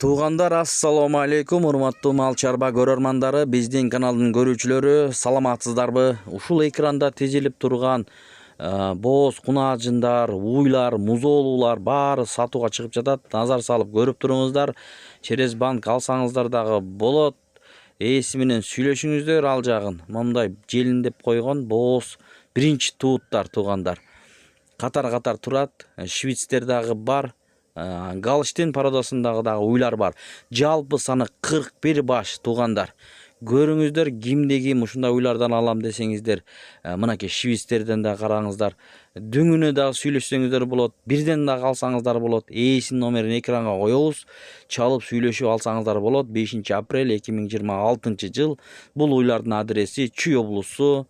Туугандар, ассалому алейкум, урматтуу мал чарба көрөрмандары, биздин каналдын көрүүчүлөрү, саламатсыздарбы? Ушул экранда тизилип турган бооз, кунаажындар, уйлар, музоолуулар баары сатууга чыгып жатат. Назар салып көрүп туруңуздар. Через банк алсаңыздар дагы болот. Ээси менен сүйлөшүңүздөр, ал жагын. Мондай желиндеп койгон бооз биринчи тууттар туугандар. Катар турат. Швицтер дагы бар. Галштин пародасындагы дагы уйлар бар. Жалпы саны 41 баш туугандар. Көрүңүздөр, кимде ким ушундай уйлардан алам десеңиздер, мынакей швицтерден да караңыздар. Дүңүнө дагы сүйлөшсөңүздөр болот, бирден дагы алсаңыздар болот. Ээсинин номерин экранга коебуз, чалып сүйлөшүп алсаңыздар болот. 5 апрель 2026 жыл. Бул уйлардын адреси Чүй облусу,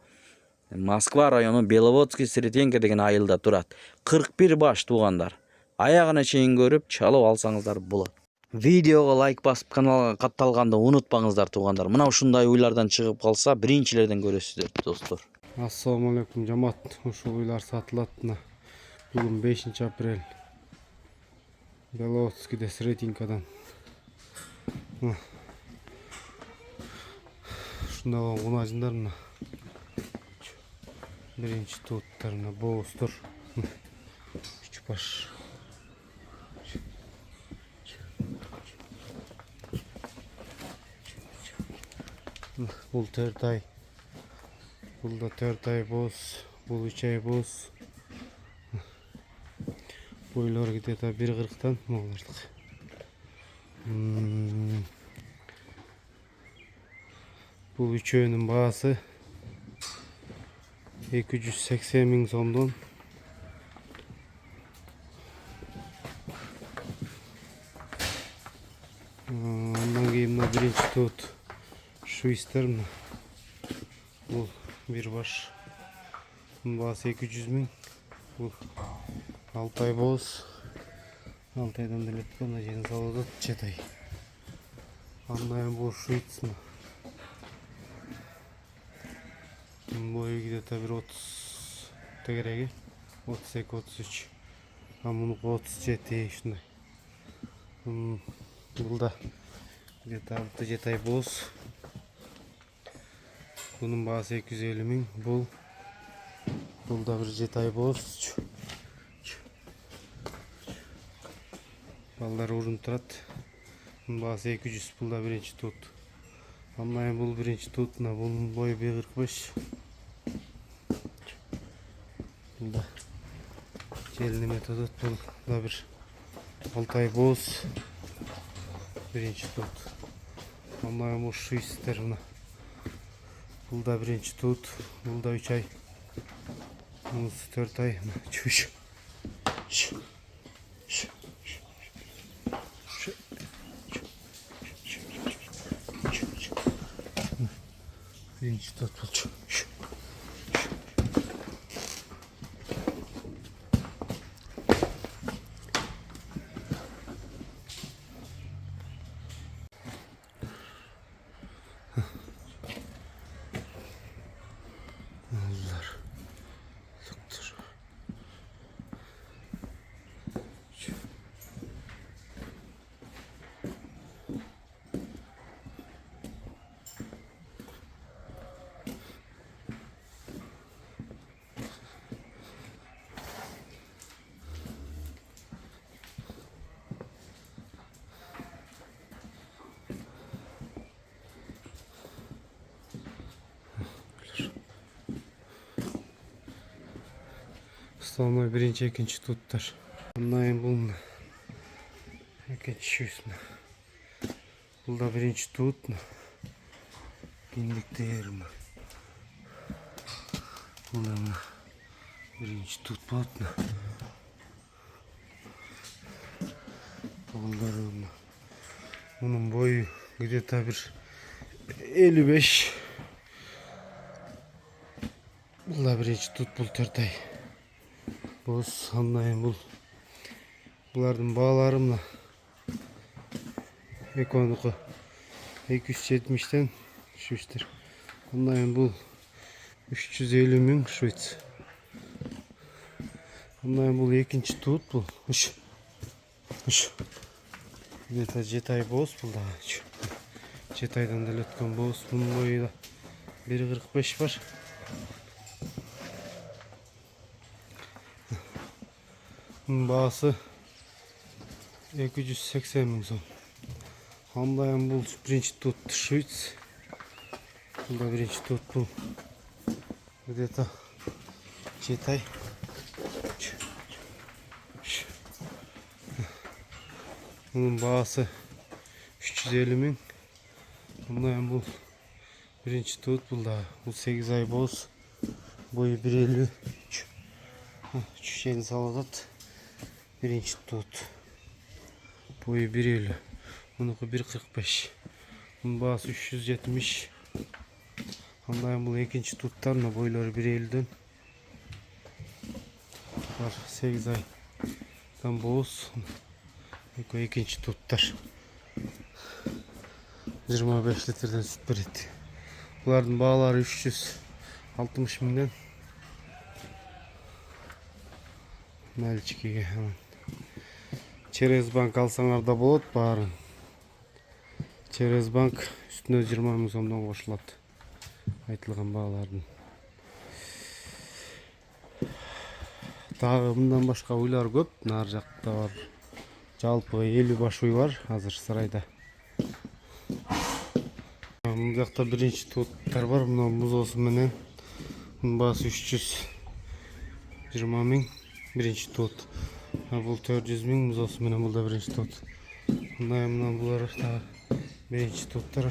Москва району Беловодский Сретенка деген айылда турат. 41 баш туугандар. Аягына чейин көрүп, чалып алсаңыздар болот. Видеого лайк басып, каналга катталганды унутпаңыздар туугандар. Мына ушундай уйлардан чыгып калса, биринчилерден көрөсүздөр достор. Ассаламу алейкум жамаат. Ушул уйлар сатылат. Бүгүн 5 апрель. Беловодскийде Сретенкадан. Ушундай кунаажындар мына. Биринчи туттар мына бооздор. 3 баш. Бул 4 ай. Бул да 4 ай боз. Бул 3 ай боз. Бойлор где-то 1.40-тан молдардык. Бул үчөөнүн баасы 280 миң сомдон. Андан кийин мына биринчи тут швейцтер мына. Бул бир баш. Бунун баасы 200 миң. Бул 6 ай боз. 6 айдан деле мына жерин салып атат 7 ай. Андан бул швейц. Бунун бою где-то 1.30 тегереги. 32-33. А мунуку 37 ушундай. Бул да где-то 6-7 ай боз. Bunun bazı 250 ming. Bul da bir 7 ay boz. Ballar urun turat. Bunun bazı 200. Bul da birinci tut. Anlayın bul birinci tut. Bunun boyu 1.45. Bul da gelini metodot. Bul da bir 6 ay boz. Birinci tut. Anlayın bu şu isterim. Bul da birinci tut. Bul da 3 ay. Bul 4 ay. Çüş. Birinci tut. Bul. Salma birinci, ikinci tuttar. Anlayın bununla. İkinci şüsme. Bu da birinci tut mu? Bindik değerim. Bu da birinci tut bat mı? Bunların bunun boyu где-то bir 55. Bu da birinci tut bul 4 ay. Boz anlayın bul. Bulardan bağlarımla ekonuku 270'ten şüştür. Anlayın bul 350 ming Şveiz. Anlayın bul ikinci tut bul. где-то 7 ай боз бұл да. 7 айдан да өткен боз. Бұның бойы да 1.45 бар. Бұның бағасы 280 мың сом. Андайын бұл бірінші тут швейц. Бұл да бірінші тут бұл. Где-то 7 ай. Бұның бағасы 350 мың. Андайын бұл бірінші тут бұл да. Бұл 8 ай боз. Бойы 1.50. Чүшені саладат. Бірінші тут. Бойы 1.50. Бұнықы 1.45. Бұның бағасы 370. Андайын бұл екінші туттар, бойлары 1.50-ден. Бар 8 айдан боз. Екінші туттар. 25 литрден сүт береді. Бұлардың бағалары 360 мыңнан. Мәлчикеге. Через банк алсаңар да болады барын. Через банк үстіне 20 мың сомдан қосылады. Айтылған бағалардың. Тағы бұндан башқа уйлар көп. Нар жақта бар. Жалпы 50 баш уй бар азыр сарайда. Бұл жақта бірінші туттар бар. Мұнау мұзосы менен. Бұның басы 320 мың. Бірінші тут. Бұл 400 мың мұзосы менен. Бұл да бірінші тут. Мұнан бұлар бірінші туттар.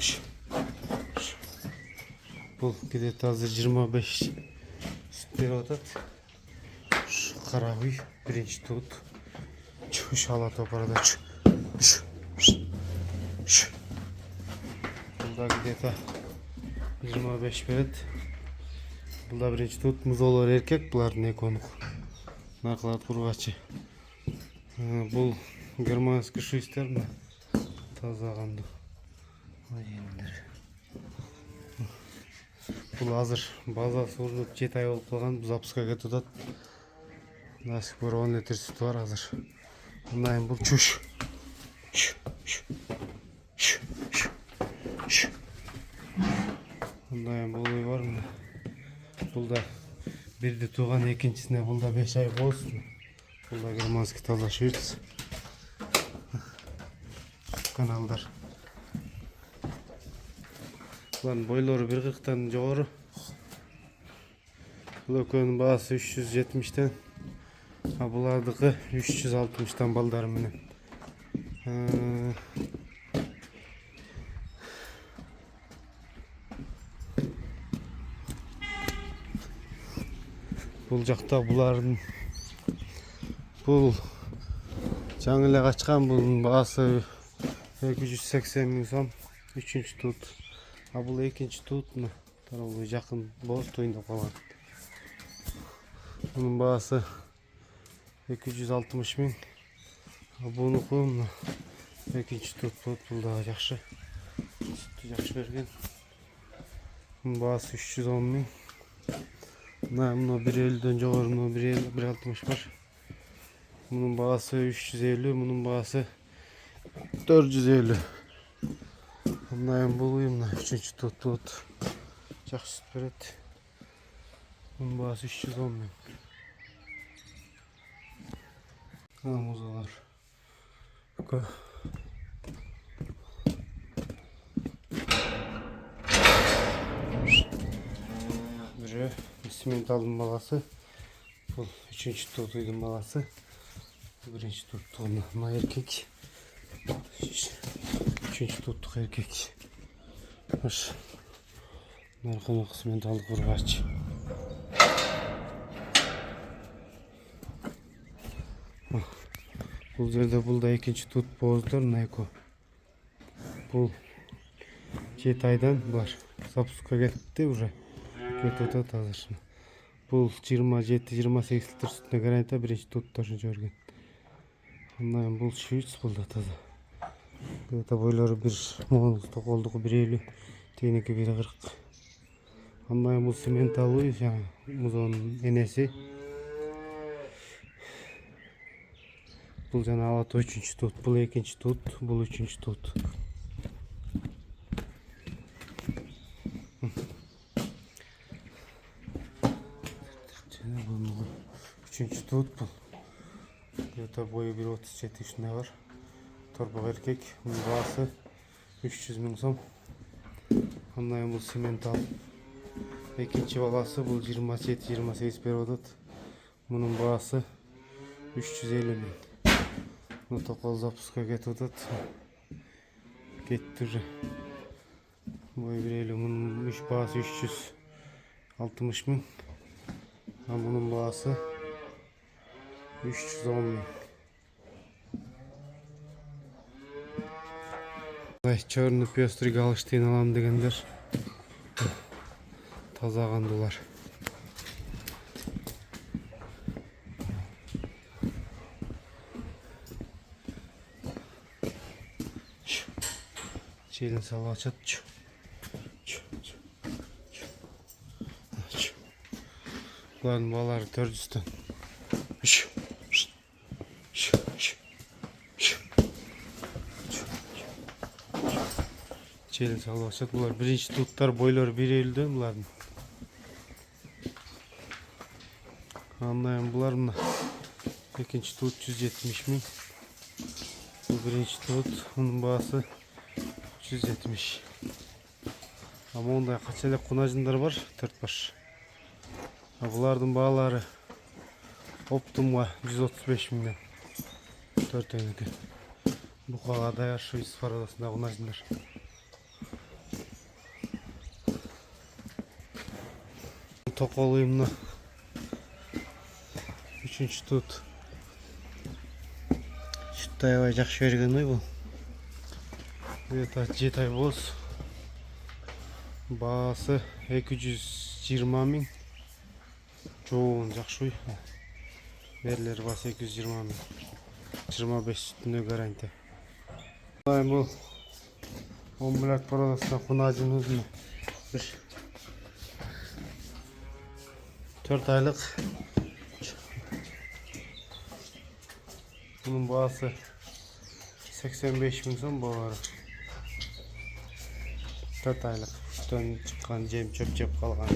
Бұл где-то азыр 25 сүт беріп атады. Қара уй бірінші тут. Шала топарда. Бұлда где-то 25 береді. Бұлда бірінші тут. Мұзолар еркек, бұлардың еконық. Нарқылар құрғачы. Бұл германский шуйстер ма? Тазағанды. Бұл азыр базасы ұрынып 7 ай болып қалған. Бұл запусқа кетіп атады. Насик бір 10 литр сүті бар азыр. Бұнайын бұл чүш. Бұнайын бұл ой бар мына. Бұл да бірді туған, екіншісіне бұл да 5 ай болсын. Бұл да германский таза швейц. Каналдар. Бұлардың бойлары 1.40-тан жоғары. Бұл өкөнің бағасы 370-тен. Бұлардығы 360-тан балдары менен. Бұл жақта бұлардың бұл жаңылы қачқан бұлың бағасы 280 мың сом. Үшінші тут. Бұл екінші тут. Жақын боз тойында қалған. Бұның бағасы 260 мың. Бұны қойым. Екінші тут болды. Бұл да жақшы. Сүтті жақшы берген. Бұның бағасы 310 мың. Мұны 1.50-ден жоғыр, мұны 1.60 бар. Мұның бағасы 350, мұның бағасы 450. Мұнайын бұл ұйымна үшінші тут болады. Жақсы сүт береді. Мұның бағасы 310 мың. Мұзалар. Бірі симменталдың баласы. Бұл үшінші тут үйдің баласы. Бірінші туттығын мұна еркек. Üçüncü tuttuk erkek. Narkını kısmen dalı kurgaç. Бұл жерде бұл да екінші тут боздар найко. Бұл 7 айдан бар. Запускқа кетті уже. Кетіп отады азыр. Бұл 27-28 литр сүтіне гарантия бірінші туттарын жөрген. Ондан бұл швейц бұл да таза. Это бойлары бір мұғын тоқолдығы 1.50, тейнікі 1.40. Ондан бұл симменталуы, мұзоның енесі. Бұл жана алаты 3-чү тут, бұл 2-чи тут, бұл 3-чү тут. Бұл 3-чү тут бұл. Где-то бойы 1.37 ушундай бар. Торбак эркек, bunun baası 300 000 сом. Ondan bu simental. İkinci balası bu 27-28 беріп атат. Bunun baası 350 000. Bu tokol запуска кетіп атат. Кетті уже. Boyu 1.50. Bunun baası 360 000. Bunun baası 310 000. Черный пестрый галштейн алам дегендер таза кандулар. Челин салып ачат. Булардын балары 400 тан. Челин салып ачат. Булар биринчи туттар, бойлору 1.50 булардын. Андан булар мына экинчи тут 170 000. Бул биринчи тут, мунун баасы 170. Ама ондай кача эле кунажындар бар, 4 баш. Булардын баалары оптумга 135 000. 4-өнүкү. Букага даяр шу исфарадасында кунажындар. Tokol uyumlu 3-cü tut. Şutta yavaşak şöyle bu. Evet, 7 ay boz. Bağısı 220 000. Çoğun жақшуй. Verileri bası 220 000. 25 sütünü garanti. Bu 10 milyar paradasına kunacın uzun. 4 aylık. Bunun bağısı 85 000 son bağları. 4 aylık. Üstten çıkan cem çöp kalgan.